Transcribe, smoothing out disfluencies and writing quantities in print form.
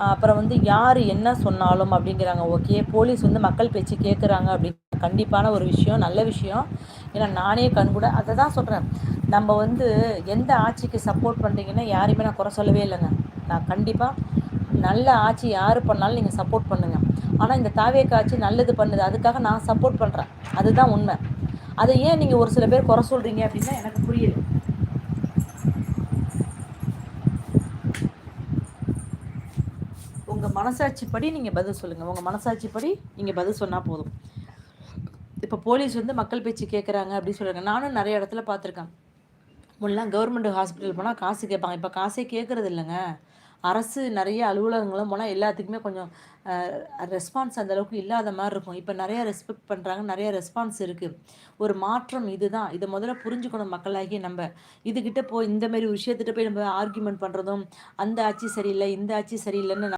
அப்புறம் வந்து யார் என்ன சொன்னாலும் அப்படிங்கிறாங்க. ஓகே, போலீஸ் வந்து மக்கள் பேச்சு கேட்குறாங்க அப்படின்னு கண்டிப்பான ஒரு விஷயம், நல்ல விஷயம். ஏன்னா நானே கண்கூட அதை தான் சொல்கிறேன். நம்ம வந்து எந்த ஆட்சிக்கு சப்போர்ட் பண்ணுறீங்கன்னா யாரையுமே நான் குறை சொல்லவே இல்லைங்க. நான் கண்டிப்பாக நல்ல ஆட்சி யார் பண்ணாலும் நீங்கள் சப்போர்ட் பண்ணுங்கள். ஆனால் இந்த தாவேக்கா ஆட்சி நல்லது பண்ணுது, அதுக்காக நான் சப்போர்ட் பண்ணுறேன். அதுதான் உண்மை. அதை ஏன் நீங்கள் ஒரு சில பேர் குறை சொல்கிறீங்க அப்படின்னா எனக்கு புரியல. உங்கள் மனசாட்சிப்படி நீங்கள் பதில் சொல்லுங்கள். உங்கள் மனசாட்சிப்படி நீங்கள் பதில் சொன்னால் போதும். இப்போ போலீஸ் வந்து மக்கள் பேச்சு கேட்குறாங்க அப்படின்னு சொல்கிறாங்க. நானும் நிறைய இடத்துல பார்த்துருக்கேன். முன்னலாம் கவர்மெண்ட் ஹாஸ்பிட்டல் போனால் காசு கேட்பாங்க. இப்போ காசே கேட்குறது இல்லைங்க. அரசு நிறைய அலுவலகங்களும் போனால் எல்லாத்துக்குமே கொஞ்சம் ரெஸ்பான்ஸ் அந்த அளவுக்கு இல்லாத மாதிரி இருக்கும். இப்போ நிறைய ரெஸ்பெக்ட் பண்ணுறாங்க, நிறைய ரெஸ்பான்ஸ் இருக்குது. ஒரு மாற்றம் இதுதான். இதை முதல்ல புரிஞ்சுக்கணும் மக்களாகிய நம்ம. இதுகிட்ட போய் இந்த மாரி விஷயத்திட்ட போய் நம்ம ஆர்கியூமெண்ட் பண்ணுறதும், அந்த ஆட்சி சரியில்லை, இந்த ஆட்சி சரியில்லைன்னு